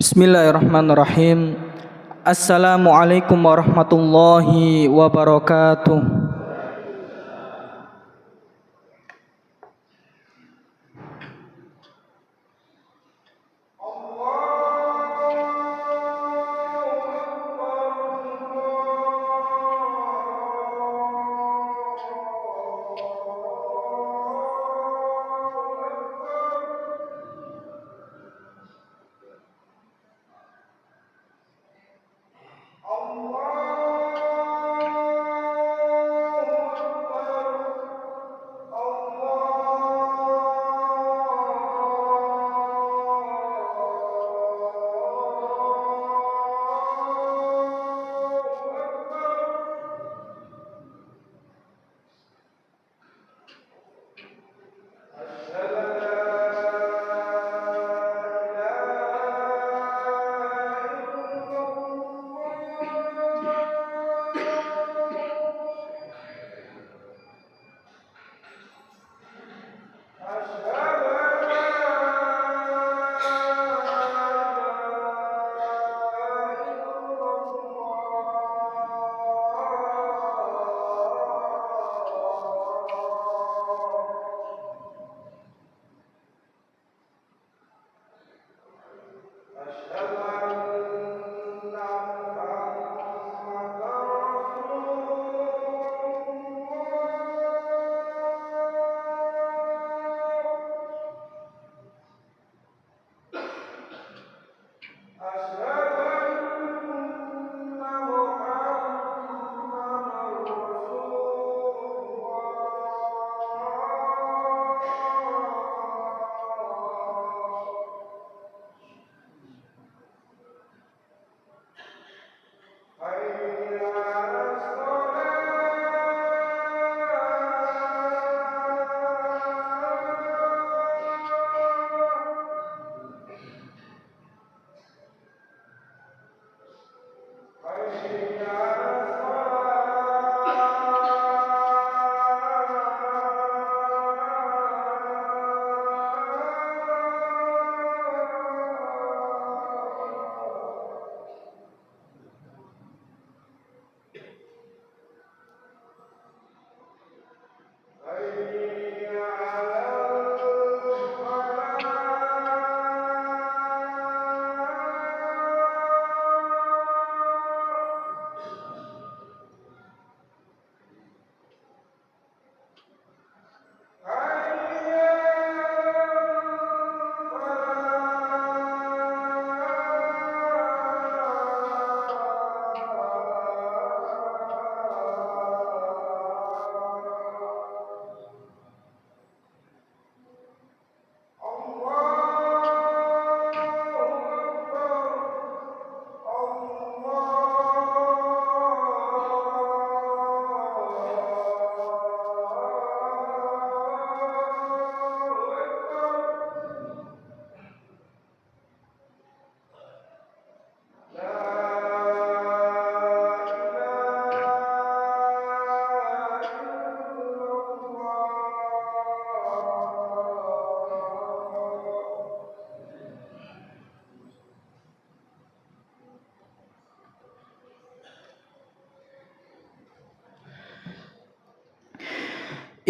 Bismillahirrahmanirrahim. Assalamualaikum warahmatullahi wabarakatuh.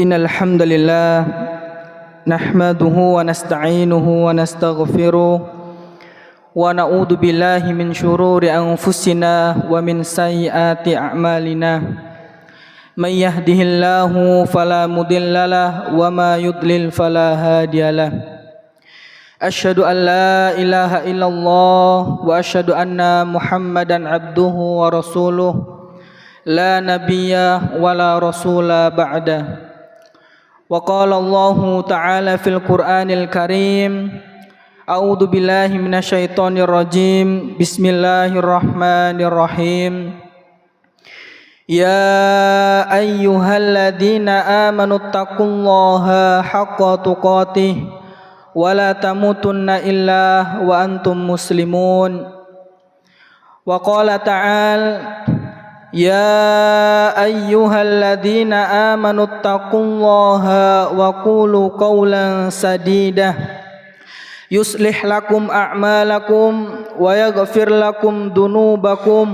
Innal hamdalillah nahmaduhu wa nasta'inuhu wa nastaghfiruh wa na'udzu billahi min syururi anfusina wa min sayyiati a'malina. May yahdihillahu fala mudhillalah wa ma yudlil fala hadiyalah. Asyhadu an la ilaha illallah wa asyhadu anna Muhammadan abduhu wa rasuluh la nabiyya wa la rasula ba'da. Wa qala Allahu ta'ala fil Qur'anil Karim A'udzu billahi minasyaitonir rajim Bismillahirrahmanirrahim Ya ayyuhalladzina amanu taqullaha haqqa tuqatih wa la tamutunna illa wa antum muslimun. Wa qala ta'ala Ya ayyuhalladzina amanu taqullaha wa qulu qawlan sadida يصلح لكم أعمالكم ويغفر لكم ذنوبكم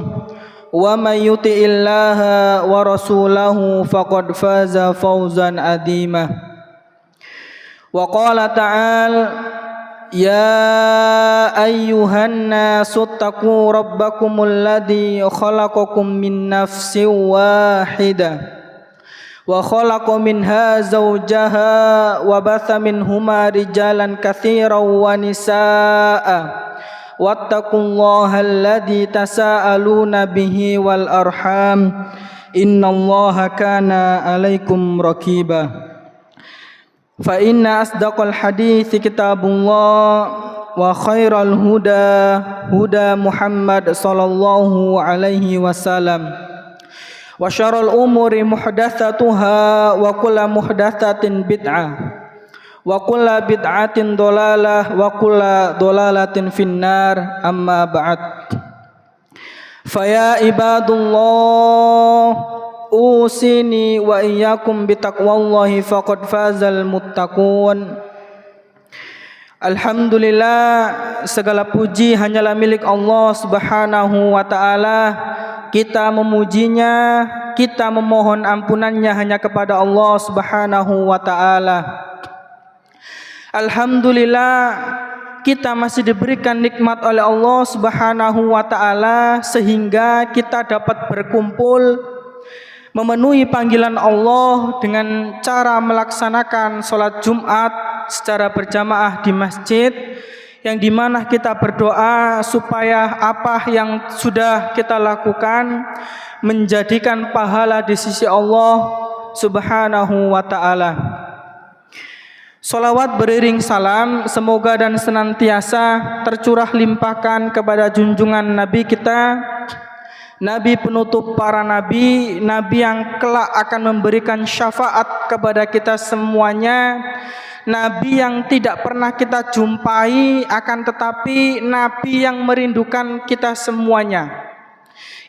ومن يطع الله ورسوله فقد فاز فوزا عظيما وقال تعالى يا أيها الناس اتقوا ربكم الذي خلقكم من نفس واحدة وخلق منها زوجها وبث منهما رجالا كثيرا ونساء واتقوا الله الذي تساءلون به والأرحام إن الله كان عليكم رقيبا فإن أصدق الحديث كتاب الله وخير الهدى هدى محمد صلى الله عليه وسلم وشر الأمور محدثاتها وكل محدثة بدعة وكل بدعة ضلالة وكل ضلالة في النار أما بعد فيا عباد الله أوصيني وإياكم بتقوى الله فقد فاز المتقون. Alhamdulillah, segala puji hanyalah milik Allah Subhanahu wa ta'ala. Kita memujinya, kita memohon ampunannya hanya kepada Allah Subhanahu wa ta'ala. Alhamdulillah, kita masih diberikan nikmat oleh Allah Subhanahu wa ta'ala sehingga kita dapat berkumpul memenuhi panggilan Allah dengan cara melaksanakan sholat Jumat secara berjamaah di masjid, yang dimana kita berdoa supaya apa yang sudah kita lakukan menjadikan pahala di sisi Allah Subhanahu wa ta'ala. Salawat beriring salam semoga dan senantiasa tercurah limpahkan kepada junjungan Nabi kita, Nabi penutup para nabi, Nabi yang kelak akan memberikan syafaat kepada kita semuanya, Nabi yang tidak pernah kita jumpai akan tetapi Nabi yang merindukan kita semuanya,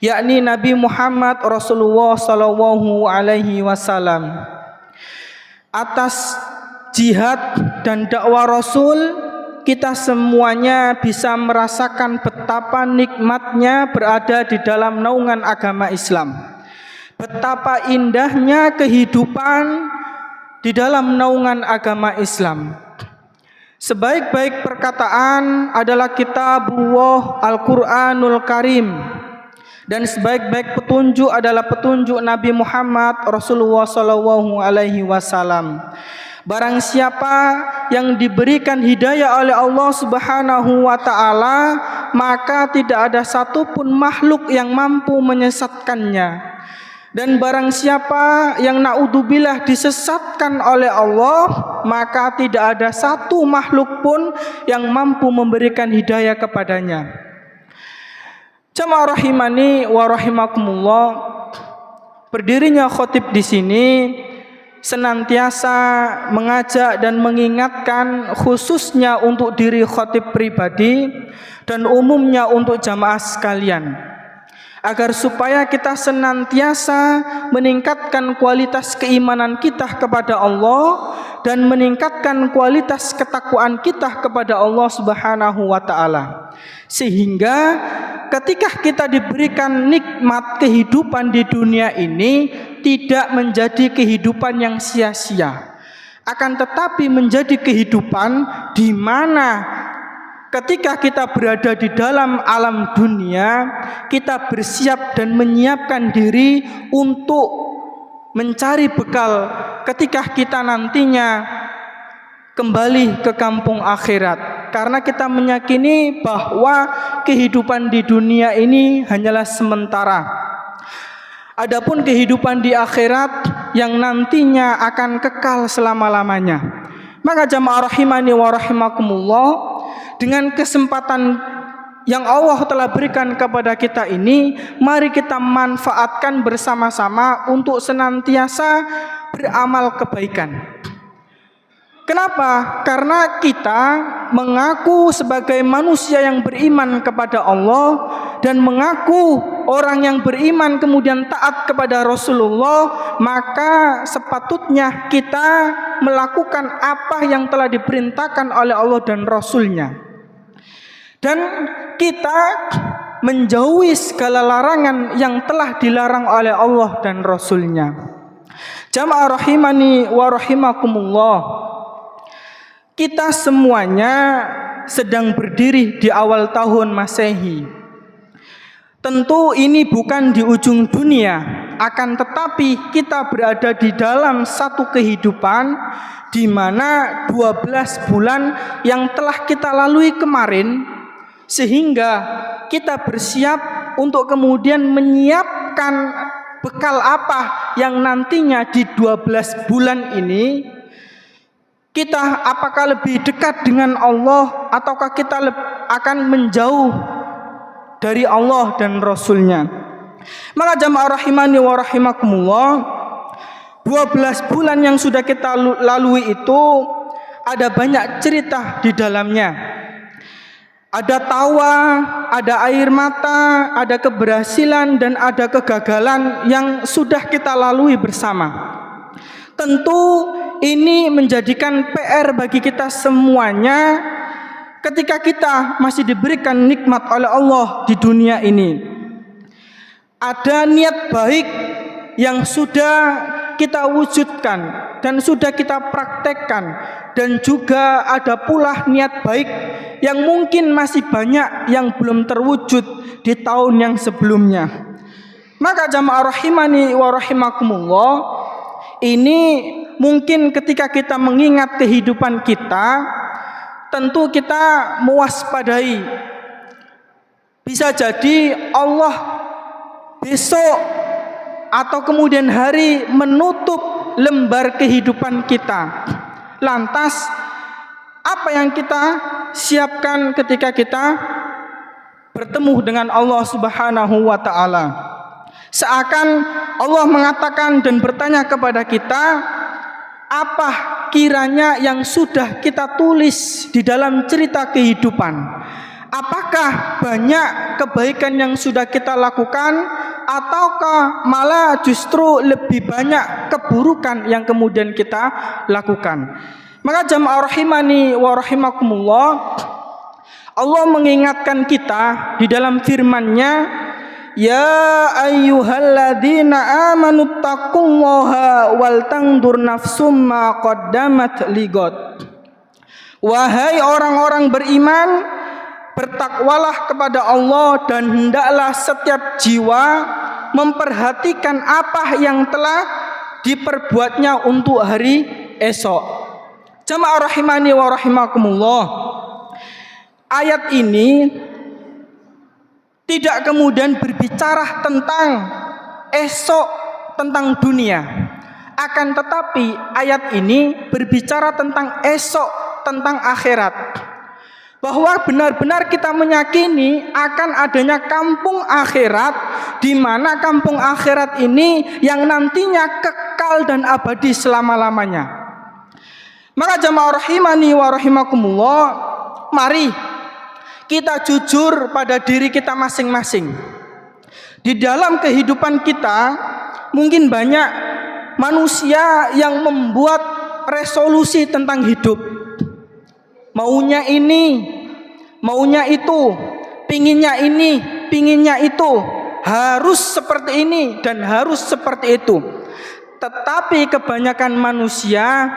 yakni Nabi Muhammad Rasulullah sallallahu alaihi wasallam. Atas jihad dan dakwah Rasul, kita semuanya bisa merasakan betapa nikmatnya berada di dalam naungan agama Islam. Betapa indahnya kehidupan di dalam naungan agama Islam. Sebaik-baik perkataan adalah kitabullah Al-Quranul Karim, dan sebaik-baik petunjuk adalah petunjuk Nabi Muhammad Rasulullah sallallahu alaihi wasallam. Barang siapa yang diberikan hidayah oleh Allah Subhanahu wa ta'ala, maka tidak ada satupun makhluk yang mampu menyesatkannya. Dan barang siapa yang naudzubillah disesatkan oleh Allah, maka tidak ada satu makhluk pun yang mampu memberikan hidayah kepadanya. Jamaah rahimani wa rahimakumullah, berdirinya khotib di sini senantiasa mengajak dan mengingatkan, khususnya untuk diri khotib pribadi dan umumnya untuk jamaah sekalian, agar supaya kita senantiasa meningkatkan kualitas keimanan kita kepada Allah dan meningkatkan kualitas ketakwaan kita kepada Allah Subhanahu wa ta'ala, sehingga ketika kita diberikan nikmat kehidupan di dunia ini tidak menjadi kehidupan yang sia-sia, akan tetapi menjadi kehidupan di mana ketika kita berada di dalam alam dunia, kita bersiap dan menyiapkan diri untuk mencari bekal ketika kita nantinya kembali ke kampung akhirat. Karena kita meyakini bahwa kehidupan di dunia ini hanyalah sementara. Adapun kehidupan di akhirat yang nantinya akan kekal selama-lamanya. Maka jamaah rahimani wa rahimakumullah, dengan kesempatan yang Allah telah berikan kepada kita ini, mari kita manfaatkan bersama-sama untuk senantiasa beramal kebaikan. Kenapa? Karena kita mengaku sebagai manusia yang beriman kepada Allah dan mengaku orang yang beriman kemudian taat kepada Rasulullah, maka sepatutnya kita melakukan apa yang telah diperintahkan oleh Allah dan Rasul-Nya, dan kita menjauhi segala larangan yang telah dilarang oleh Allah dan Rasul-Nya. Jamaah rahimani wa rahimakumullah, kita semuanya sedang berdiri di awal tahun Masehi. Tentu ini bukan di ujung dunia, akan tetapi kita berada di dalam satu kehidupan di mana 12 bulan yang telah kita lalui kemarin, sehingga kita bersiap untuk kemudian menyiapkan bekal apa yang nantinya di 12 bulan ini kita apakah lebih dekat dengan Allah ataukah kita akan menjauh dari Allah dan Rasul-Nya. Maka jamaah rahimani wa rahimakumullah, 12 bulan yang sudah kita lalui itu ada banyak cerita di dalamnya. Ada tawa, ada air mata, ada keberhasilan dan ada kegagalan yang sudah kita lalui bersama. Tentu ini menjadikan PR bagi kita semuanya ketika kita masih diberikan nikmat oleh Allah di dunia ini. Ada niat baik yang sudah kita wujudkan dan sudah kita praktekkan, dan juga ada pula niat baik yang mungkin masih banyak yang belum terwujud di tahun yang sebelumnya. Maka jamaah rahimani wa rahimakumullah, ini mungkin ketika kita mengingat kehidupan kita, tentu kita mewaspadai, bisa jadi Allah besok atau kemudian hari menutup lembar kehidupan kita. Lantas apa yang kita siapkan ketika kita bertemu dengan Allah Subhanahu wa taala? Seakan Allah mengatakan dan bertanya kepada kita, apa kiranya yang sudah kita tulis di dalam cerita kehidupan? Apakah banyak kebaikan yang sudah kita lakukan, ataukah malah justru lebih banyak keburukan yang kemudian kita lakukan? Maka jamaah rahimani wa rahimakumullah, Allah mengingatkan kita di dalam firman-Nya, ya ayyuhalladzina amanu taqullaha wal tangdur nafsum ma qaddamat ligot. Wahai orang-orang beriman, bertakwalah kepada Allah dan hendaklah setiap jiwa memperhatikan apa yang telah diperbuatnya untuk hari esok. Jamaah rahimani wa rahimakumullah, ayat ini tidak kemudian berbicara tentang esok, tentang dunia. Akan tetapi ayat ini berbicara tentang esok, tentang akhirat. Bahwa benar-benar kita meyakini akan adanya kampung akhirat, di mana kampung akhirat ini yang nantinya kekal dan abadi selama-lamanya. Maka jamaah rahimani wa rahimakumullah, mari kita jujur pada diri kita masing-masing. Di dalam kehidupan kita mungkin banyak manusia yang membuat resolusi tentang hidup. Maunya ini, maunya itu, pinginnya ini, pinginnya itu, harus seperti ini dan harus seperti itu. Tetapi kebanyakan manusia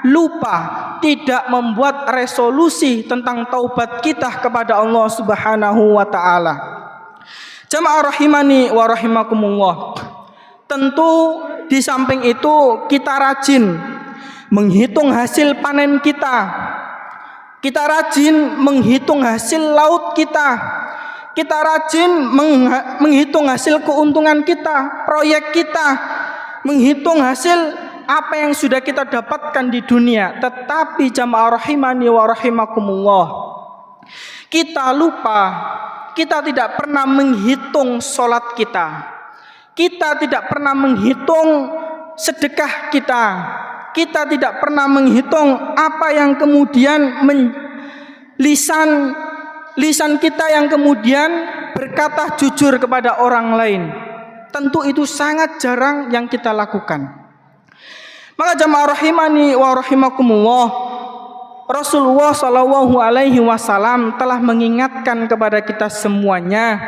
lupa tidak membuat resolusi tentang taubat kita kepada Allah Subhanahu wa taala. Jamaah rahimani wa rahimakumullah, tentu di samping itu kita rajin menghitung hasil panen kita. Kita rajin menghitung hasil laut kita. Kita rajin menghitung hasil keuntungan kita, proyek kita, menghitung hasil apa yang sudah kita dapatkan di dunia. Tetapi jamaah rahimani wa rahimakumullah, kita lupa, kita tidak pernah menghitung sholat kita. Kita tidak pernah menghitung sedekah kita. Kita tidak pernah menghitung apa yang kemudian lisan kita yang kemudian berkata jujur kepada orang lain. Tentu itu sangat jarang yang kita lakukan. Maka jamaah rahimani wa rahimakumullah, Rasulullah Shallallahu Alaihi Wasallam telah mengingatkan kepada kita semuanya,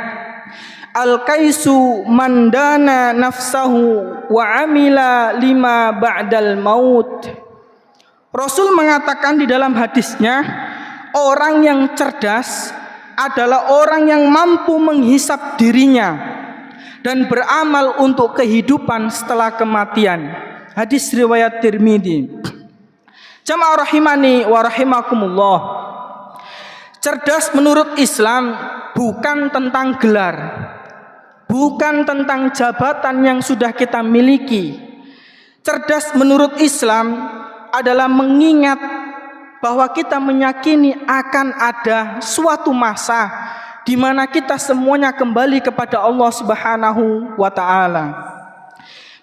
al-kaisu mandana nafsahu wa amila lima ba'dal maut. Rasul mengatakan di dalam hadisnya, orang yang cerdas adalah orang yang mampu menghisap dirinya dan beramal untuk kehidupan setelah kematian. Hadis riwayat Tirmidzi. Jamaah rahimani wa rahimakumullah, cerdas menurut Islam bukan tentang gelar, bukan tentang jabatan yang sudah kita miliki. Cerdas menurut Islam adalah mengingat bahwa kita meyakini akan ada suatu masa di mana kita semuanya kembali kepada Allah Subhanahu wa taala.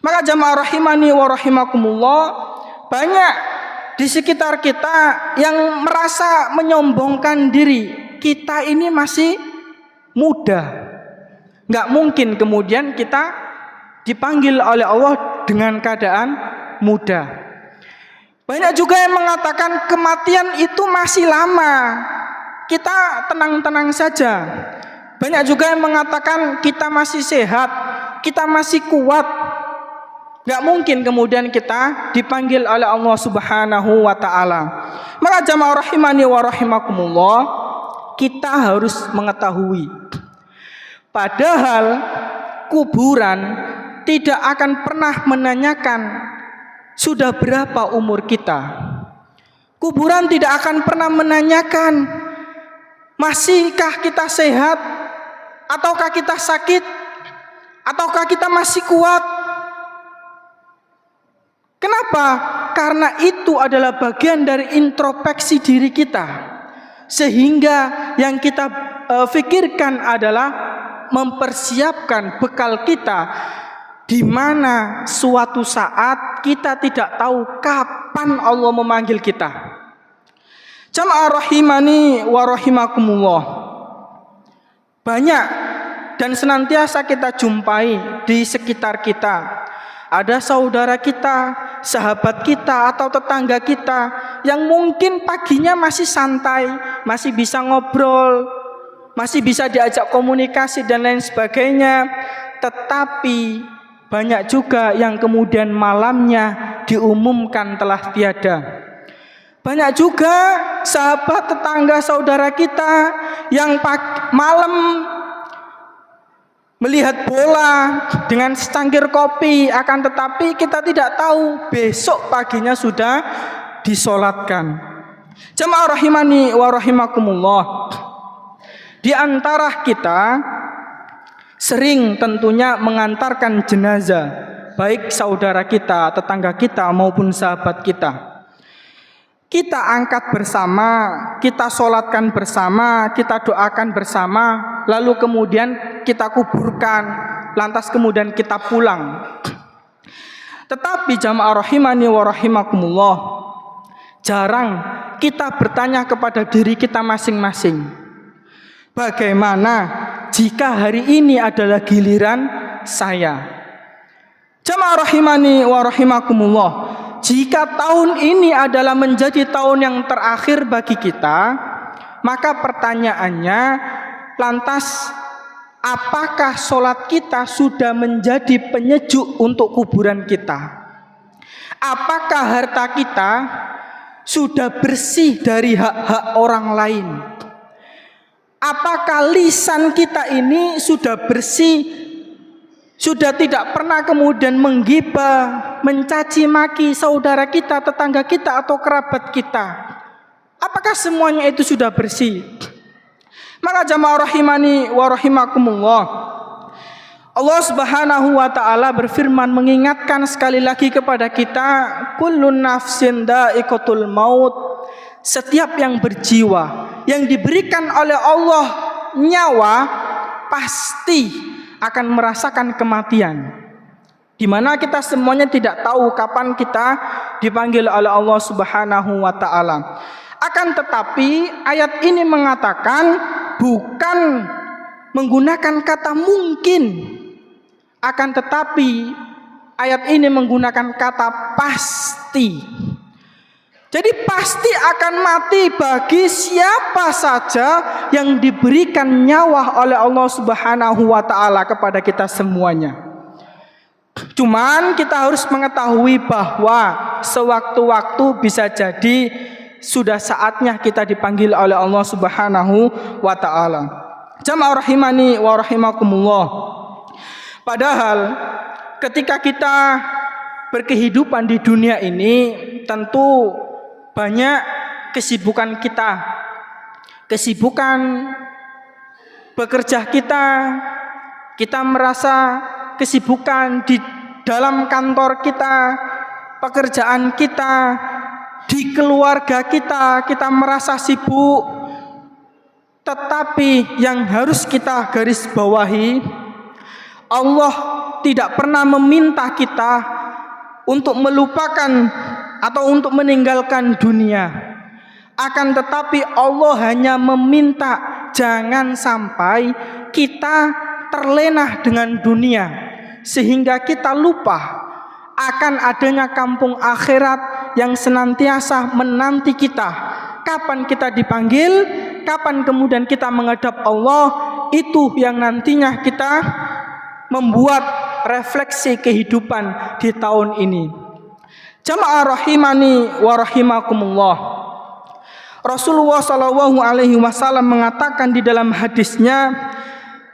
Maka jamaah rahimani wa rahimakumullah, banyak di sekitar kita yang merasa menyombongkan diri. Kita ini masih muda. Enggak mungkin kemudian kita dipanggil oleh Allah dengan keadaan muda. Banyak juga yang mengatakan kematian itu masih lama, kita tenang-tenang saja. Banyak juga yang mengatakan kita masih sehat, kita masih kuat. Gak mungkin kemudian kita dipanggil oleh Allah Subhanahu wa ta'ala. Maka jamaah rahimani wa rahimakumullah, kita harus mengetahui, padahal kuburan tidak akan pernah menanyakan sudah berapa umur kita. Kuburan tidak akan pernah menanyakan masihkah kita sehat, ataukah kita sakit, ataukah kita masih kuat. Kenapa? Karena itu adalah bagian dari introspeksi diri kita. Sehingga yang kita pikirkan adalah mempersiapkan bekal kita, di mana suatu saat kita tidak tahu kapan Allah memanggil kita. Jamaah rahimani wa rahimakumullah, banyak dan senantiasa kita jumpai di sekitar kita. Ada saudara kita, sahabat kita, atau tetangga kita yang mungkin paginya masih santai, masih bisa ngobrol, masih bisa diajak komunikasi dan lain sebagainya. Tetapi banyak juga yang kemudian malamnya diumumkan telah tiada. Banyak juga sahabat, tetangga, saudara kita yang malam melihat bola dengan secangkir kopi, akan tetapi kita tidak tahu besok paginya sudah disolatkan. Jamaah rahimani wa rahimakumullah, di antara kita sering tentunya mengantarkan jenazah, baik saudara kita, tetangga kita maupun sahabat kita. Kita angkat bersama, kita sholatkan bersama, kita doakan bersama, lalu kemudian kita kuburkan, lantas kemudian kita pulang. Tetapi jamaah rahimani wa rahimakumullah, jarang kita bertanya kepada diri kita masing-masing, bagaimana jika hari ini adalah giliran saya? Jamaah rahimani wa rahimakumullah, jika tahun ini adalah menjadi tahun yang terakhir bagi kita, maka pertanyaannya, lantas apakah sholat kita sudah menjadi penyejuk untuk kuburan kita? Apakah harta kita sudah bersih dari hak-hak orang lain? Apakah lisan kita ini sudah bersih, sudah tidak pernah kemudian menggibah, mencaci maki saudara kita, tetangga kita, atau kerabat kita? Apakah semuanya itu sudah bersih? Maka jamaah rahimani wa rahimakumullah, Allah Subhanahu wa ta'ala berfirman mengingatkan sekali lagi kepada kita, kullun nafsin dha'iqatul maut, setiap yang berjiwa, yang diberikan oleh Allah nyawa, pasti akan merasakan kematian, di mana kita semuanya tidak tahu kapan kita dipanggil oleh Allah Subhanahu wa ta'ala. Akan tetapi ayat ini mengatakan bukan menggunakan kata mungkin, akan tetapi ayat ini menggunakan kata pasti. Jadi pasti akan mati bagi siapa saja yang diberikan nyawa oleh Allah Subhanahu wa taala kepada kita semuanya. Cuman kita harus mengetahui bahwa sewaktu-waktu bisa jadi sudah saatnya kita dipanggil oleh Allah Subhanahu wa taala. Jamaah rahimani wa rahimakumullah. Padahal ketika kita berkehidupan di dunia ini tentu banyak kesibukan kita, kesibukan bekerja kita merasa kesibukan di dalam kantor kita, pekerjaan kita, di keluarga kita merasa sibuk. Tetapi yang harus kita garis bawahi, Allah tidak pernah meminta kita untuk melupakan atau untuk meninggalkan dunia. Akan tetapi Allah hanya meminta jangan sampai kita terlena dengan dunia sehingga kita lupa akan adanya kampung akhirat yang senantiasa menanti kita. Kapan kita dipanggil, kapan kemudian kita menghadap Allah, itu yang nantinya kita membuat refleksi kehidupan di tahun ini. Jamaah rahimani wa rahimakumullah. Rasulullah sallallahu alaihi wasallam mengatakan di dalam hadisnya,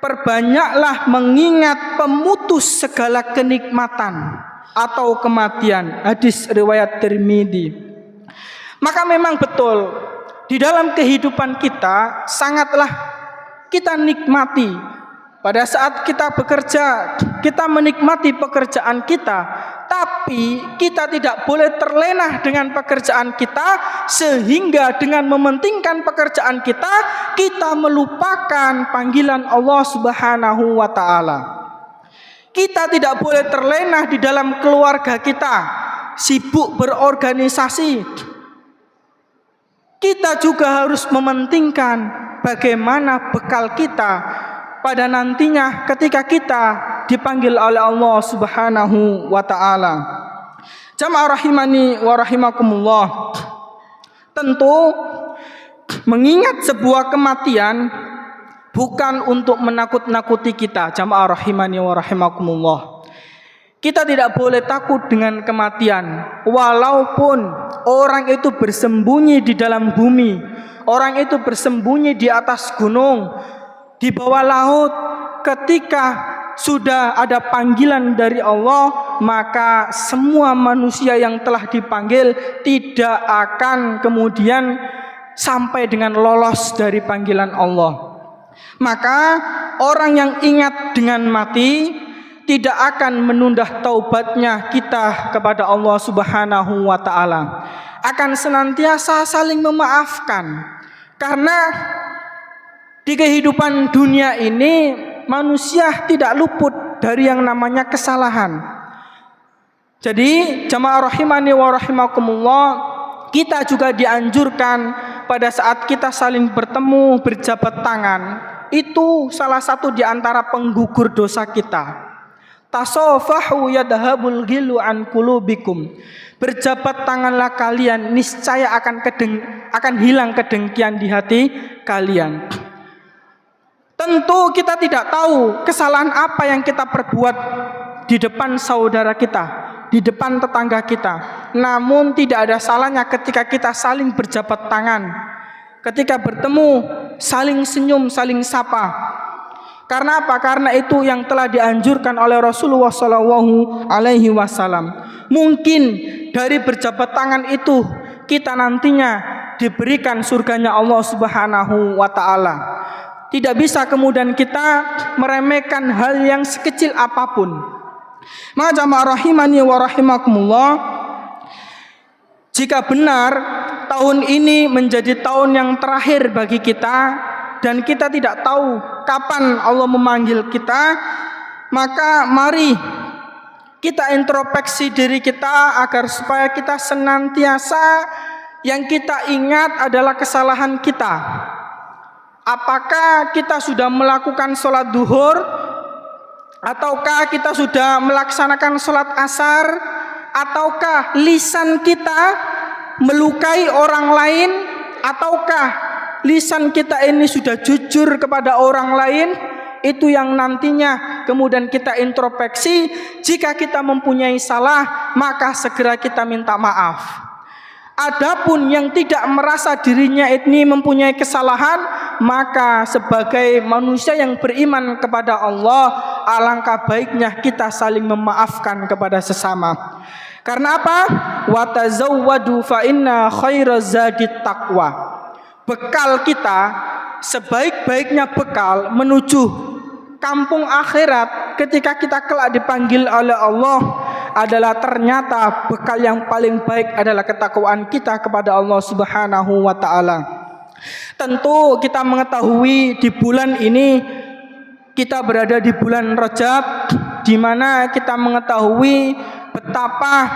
perbanyaklah mengingat pemutus segala kenikmatan atau kematian. Hadis riwayat Tirmidzi. Maka memang betul di dalam kehidupan kita sangatlah kita nikmati. Pada saat kita bekerja, kita menikmati pekerjaan kita, tapi kita tidak boleh terlena dengan pekerjaan kita sehingga dengan mementingkan pekerjaan kita, kita melupakan panggilan Allah Subhanahu wa taala. Kita tidak boleh terlena di dalam keluarga kita, sibuk berorganisasi. Kita juga harus mementingkan bagaimana bekal kita pada nantinya ketika kita dipanggil oleh Allah Subhanahu wa taala. Jamaah rahimani wa rahimakumullah. Tentu mengingat sebuah kematian bukan untuk menakut-nakuti kita. Jamaah rahimani wa rahimakumullah. Kita tidak boleh takut dengan kematian. Walaupun orang itu bersembunyi di dalam bumi, orang itu bersembunyi di atas gunung, di bawah laut, ketika sudah ada panggilan dari Allah, maka semua manusia yang telah dipanggil tidak akan kemudian sampai dengan lolos dari panggilan Allah. Maka orang yang ingat dengan mati tidak akan menunda taubatnya kita kepada Allah Subhanahu wa taala. Akan senantiasa saling memaafkan. Karena di kehidupan dunia ini manusia tidak luput dari yang namanya kesalahan. Jadi jamaah rahimani wa rahimakumullah, kita juga dianjurkan pada saat kita saling bertemu berjabat tangan, itu salah satu di antara penggugur dosa kita. Tasafahu yadhabul ghilu an qulubikum. Berjabat tanganlah kalian, niscaya akan hilang kedengkian di hati kalian. Tentu kita tidak tahu kesalahan apa yang kita perbuat di depan saudara kita, di depan tetangga kita. Namun tidak ada salahnya ketika kita saling berjabat tangan, ketika bertemu saling senyum, saling sapa. Karena apa? Karena itu yang telah dianjurkan oleh Rasulullah sallallahu alaihi wasallam. Mungkin dari berjabat tangan itu kita nantinya diberikan surganya Allah Subhanahu wa taala. Tidak bisa kemudian kita meremehkan hal yang sekecil apapun. Maka jamaah rahimani wa rahimakumullah, jika benar tahun ini menjadi tahun yang terakhir bagi kita dan kita tidak tahu kapan Allah memanggil kita, maka mari kita introspeksi diri kita agar supaya kita senantiasa yang kita ingat adalah kesalahan kita. Apakah kita sudah melakukan sholat duhur, ataukah kita sudah melaksanakan sholat asar, ataukah lisan kita melukai orang lain, ataukah lisan kita ini sudah jujur kepada orang lain. Itu yang nantinya kemudian kita introspeksi. Jika kita mempunyai salah, maka segera kita minta maaf. Adapun yang tidak merasa dirinya ini mempunyai kesalahan, maka sebagai manusia yang beriman kepada Allah, alangkah baiknya kita saling memaafkan kepada sesama. Karena apa? Wa tazawwadu fa inna khairaz zadit taqwa. Bekal kita, sebaik-baiknya bekal menuju kampung akhirat ketika kita kelak dipanggil oleh Allah adalah ternyata bekal yang paling baik adalah ketakwaan kita kepada Allah Subhanahu wa taala. Tentu kita mengetahui di bulan ini kita berada di bulan Rajab, di mana kita mengetahui betapa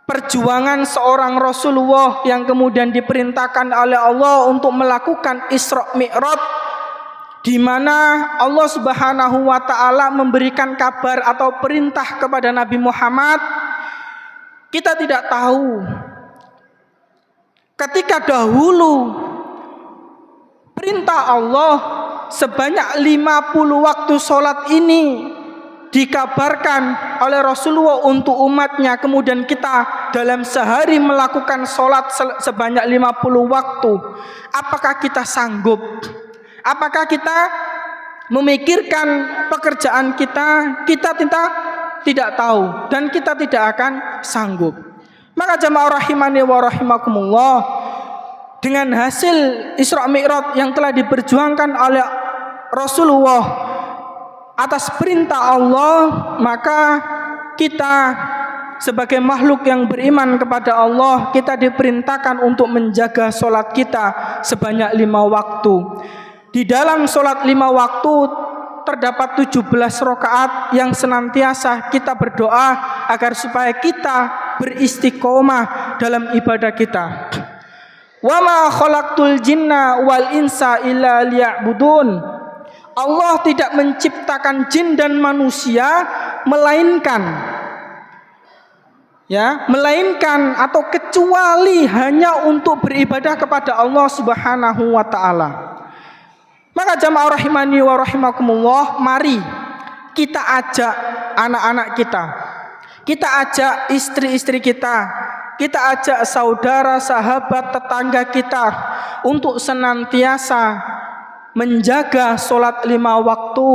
perjuangan seorang Rasulullah yang kemudian diperintahkan oleh Allah untuk melakukan Isra Mi'raj, di mana Allah Subhanahu wa taala memberikan kabar atau perintah kepada Nabi Muhammad. Kita tidak tahu ketika dahulu perintah Allah sebanyak 50 waktu sholat ini dikabarkan oleh Rasulullah untuk umatnya, kemudian kita dalam sehari melakukan sholat sebanyak 50 waktu. Apakah kita sanggup? Apakah kita memikirkan pekerjaan kita? Kita tidak tahu dan kita tidak akan sanggup. Maka jamaah rahimani wa rahimakumullah, dengan hasil Isra Mi'raj yang telah diperjuangkan oleh Rasulullah atas perintah Allah, maka kita sebagai makhluk yang beriman kepada Allah, kita diperintahkan untuk menjaga sholat kita sebanyak 5 waktu. Di dalam sholat 5 waktu terdapat 17 rakaat yang senantiasa kita berdoa agar supaya kita beristiqomah dalam ibadah kita. Wa ma khalaqtul jinna wal insa illa liya'budun. Allah tidak menciptakan jin dan manusia melainkan atau kecuali hanya untuk beribadah kepada Allah Subhanahu wa taala. Maka jamaah rahimani wa rahimakumullah, mari kita ajak anak-anak kita ajak istri-istri kita ajak saudara, sahabat, tetangga kita untuk senantiasa menjaga sholat 5 waktu,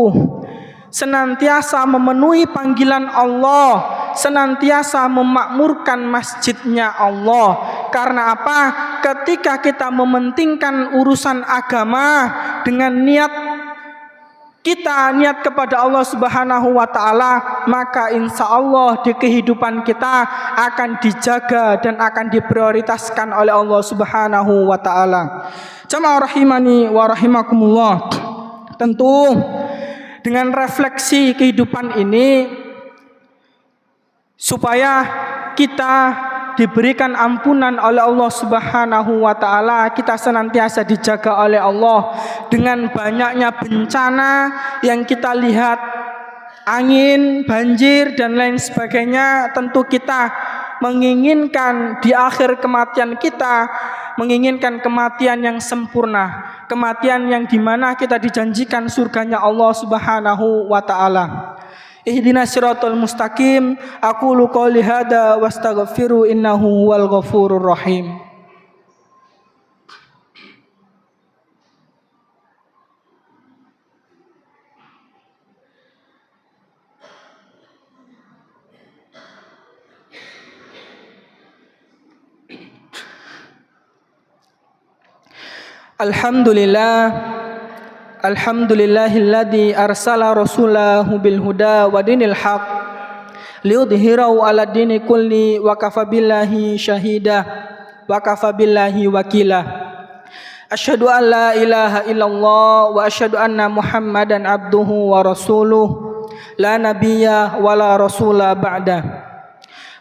senantiasa memenuhi panggilan Allah, senantiasa memakmurkan masjidnya Allah. Karena apa? Ketika kita mementingkan urusan agama dengan niat kepada Allah Subhanahu wa taala, maka insya Allah di kehidupan kita akan dijaga dan akan diprioritaskan oleh Allah Subhanahu wa taala. Jamaah rahimani wa rahimakumullah, tentu dengan refleksi kehidupan ini supaya kita diberikan ampunan oleh Allah Subhanahu wa taala, kita senantiasa dijaga oleh Allah dengan banyaknya bencana yang kita lihat, angin, banjir dan lain sebagainya. Tentu kita menginginkan di akhir kematian kita menginginkan kematian yang sempurna, kematian yang dimana kita dijanjikan surganya Allah Subhanahu wa taala. Ihdinas siratal mustaqim. Aqulu qouli hadza wastaghfiru innahu huwal ghafurur rahim. Alhamdulillahilladzi arsala rasulahu bil huda wa dinil haq liyudhhirahu 'ala dini kulli wa kafa billahi syahida wa kafa billahi wakila. Asyhadu an la ilaha illallah wa asyhadu anna Muhammadan abduhu wa rasuluh la nabiyya wa la rasula ba'da.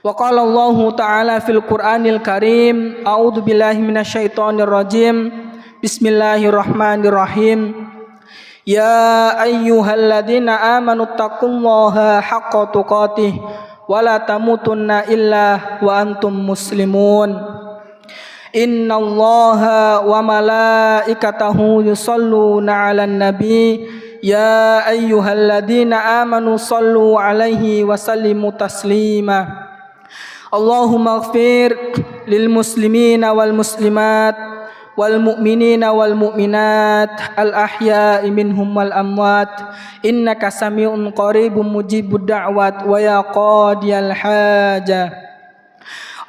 Wa qala Allah ta'ala fil Qur'anil Karim, a'udzu billahi minasyaitonir rajim. Bismillahirrahmanirrahim. Ya ayyuhalladzina amanu taqullaha haqqa tuqatih wa la tamutunna illa wa antum muslimun. Innallaha wa malaikatahu yusholluna 'alan nabi. Ya ayyuhalladzina amanu shallu 'alaihi wa sallimu taslima. Allahumma ighfir lil muslimina wal muslimat wal mu'minina wal mu'minat al ahya'i minhum wal amwat innaka sami'un qaribun mujibud da'wat wa ya qadiyal haja.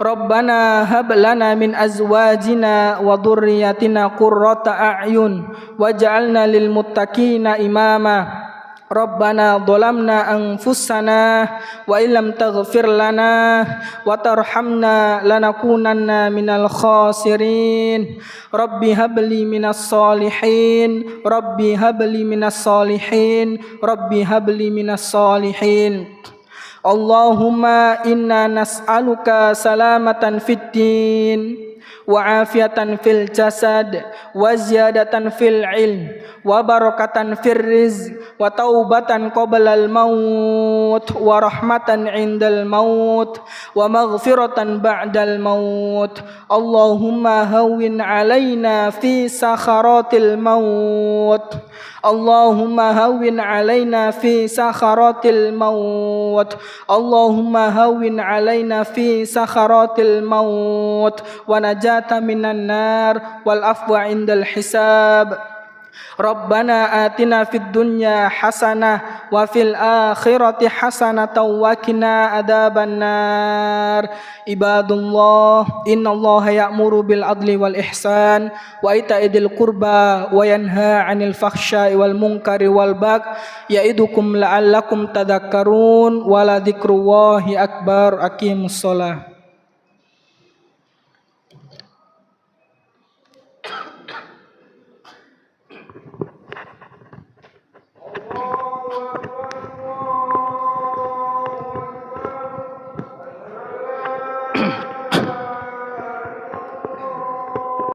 Rabbana hab lana min azwajina wa dhurriyyatina qurrata a'yun waj'alna lil muttaqina imama. Rabbana dhalamna anfusana wa illam taghfir lana wa tarhamna lanakunanna minal khasirin. Rabbi habli minas solihin, Rabbi habli minas solihin, Rabbi habli minas solihin. Allahumma inna nas'aluka salamatan fid din wa afiatan fil jasad wa ziyadatan fil ilm wa barakatan fir rizq wa taubatan qoblal maut wa rahmatan indal maut wa maghfiratan ba'dal maut. Allahumma hawwin alaina fi sakharatil maut, Allahumma hawwin alaina fi sakharatil maut, Allahumma hawwin alaina fi sakharatil maut wa najata minan nar wal afwa indal hisab. Rabbana atina fid dunya hasanah wa fil akhirati hasanatan wa qina adzabannar. Ibadullah, innallaha ya'muru bil adli wal ihsan wa ita'idil qurba wa yanha 'anil fakhsya'i wal munkari wal baghi ya'idukum la'allakum tadhakkarun wa la dzikrullahi akbar. Aqimus shalah.